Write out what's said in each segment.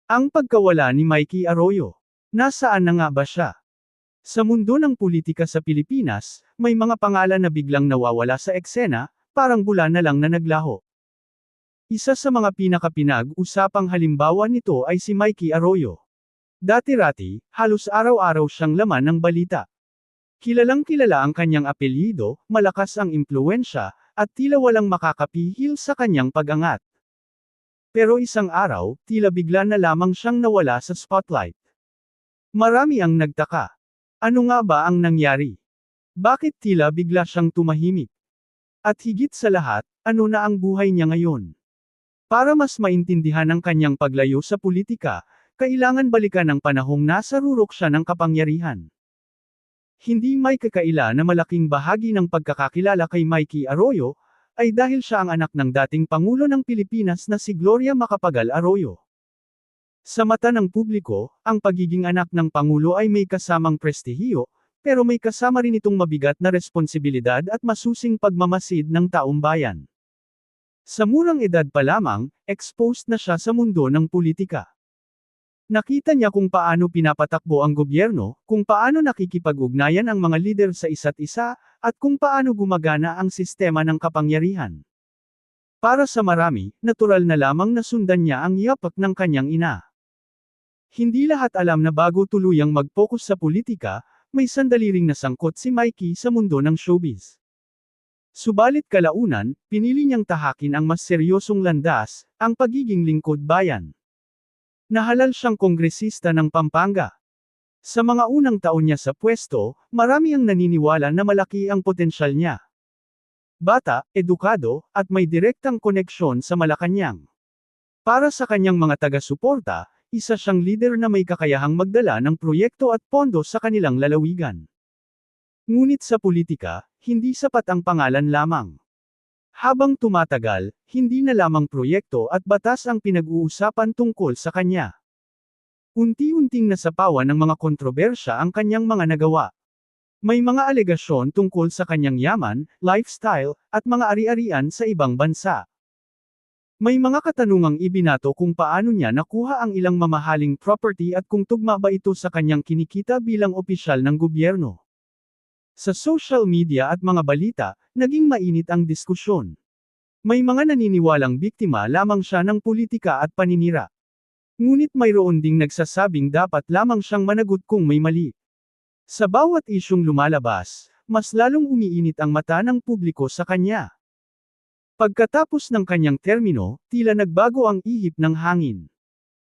Ang pagkawala ni Mikey Arroyo. Nasaan na nga ba siya? Sa mundo ng politika sa Pilipinas, may mga pangalan na biglang nawawala sa eksena, parang bula na lang na naglaho. Isa sa mga pinakapinag-usapang halimbawa nito ay si Mikey Arroyo. Dati-rati, halos araw-araw siyang laman ng balita. Kilalang kilala ang kanyang apelyido, malakas ang impluwensya, at tila walang makakapihil sa kanyang pag-angat. Pero isang araw, tila bigla na lamang siyang nawala sa spotlight. Marami ang nagtaka. Ano nga ba ang nangyari? Bakit tila bigla siyang tumahimik? At higit sa lahat, ano na ang buhay niya ngayon? Para mas maintindihan ang kanyang paglayo sa politika, kailangan balikan ang panahong nasa rurok siya ng kapangyarihan. Hindi may kakaila na malaking bahagi ng pagkakakilala kay Mikey Arroyo, ay dahil siya ang anak ng dating Pangulo ng Pilipinas na si Gloria Macapagal Arroyo. Sa mata ng publiko, ang pagiging anak ng Pangulo ay may kasamang prestihiyo, pero may kasama rin itong mabigat na responsibilidad at masusing pagmamasid ng taong bayan. Sa murang edad pa lamang, exposed na siya sa mundo ng politika. Nakita niya kung paano pinapatakbo ang gobyerno, kung paano nakikipag-ugnayan ang mga lider sa isa't isa, at kung paano gumagana ang sistema ng kapangyarihan. Para sa marami, natural na lamang na sundan niya ang yapak ng kanyang ina. Hindi lahat alam na bago tuluyang mag-focus sa politika, may sandali ring nasangkot si Mikey sa mundo ng showbiz. Subalit kalaunan, pinili niyang tahakin ang mas seryosong landas, ang pagiging lingkod bayan. Nahalal siyang kongresista ng Pampanga. Sa mga unang taon niya sa pwesto, marami ang naniniwala na malaki ang potensyal niya. Bata, edukado, at may direktang koneksyon sa Malacanang. Para sa kanyang mga taga-suporta, isa siyang leader na may kakayahang magdala ng proyekto at pondo sa kanilang lalawigan. Ngunit sa politika, hindi sapat ang pangalan lamang. Habang tumatagal, hindi na lamang proyekto at batas ang pinag-uusapan tungkol sa kanya. Unti-unting nasapawan ng mga kontrobersya ang kanyang mga nagawa. May mga alegasyon tungkol sa kanyang yaman, lifestyle, at mga ari-arian sa ibang bansa. May mga katanungang ibinato kung paano niya nakuha ang ilang mamahaling property at kung tugma ba ito sa kanyang kinikita bilang opisyal ng gobyerno. Sa social media at mga balita, naging mainit ang diskusyon. May mga naniniwalang biktima lamang siya ng politika at paninira. Ngunit mayroon ding nagsasabing dapat lamang siyang managot kung may mali. Sa bawat isyung lumalabas, mas lalong umiinit ang mata ng publiko sa kanya. Pagkatapos ng kanyang termino, tila nagbago ang ihip ng hangin.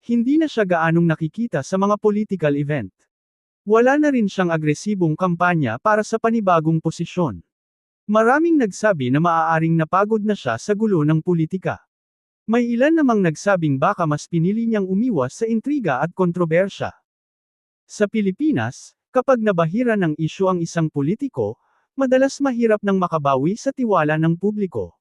Hindi na siya gaanong nakikita sa mga political event. Wala na rin siyang agresibong kampanya para sa panibagong posisyon. Maraming nagsabi na maaaring napagod na siya sa gulo ng politika. May ilan namang nagsabing baka mas pinili niyang umiwas sa intriga at kontrobersya. Sa Pilipinas, kapag nabahira ng isyu ang isang politiko, madalas mahirap nang makabawi sa tiwala ng publiko.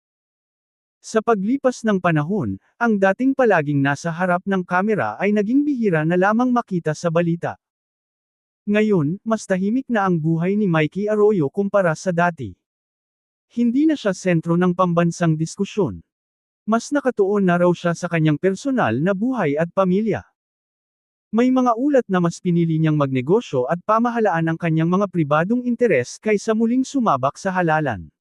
Sa paglipas ng panahon, ang dating palaging nasa harap ng kamera ay naging bihira na lamang makita sa balita. Ngayon, mas tahimik na ang buhay ni Mikey Arroyo kumpara sa dati. Hindi na siya sentro ng pambansang diskusyon. Mas nakatuon na raw siya sa kanyang personal na buhay at pamilya. May mga ulat na mas pinili niyang magnegosyo at pamahalaan ang kanyang mga pribadong interes kaysa muling sumabak sa halalan.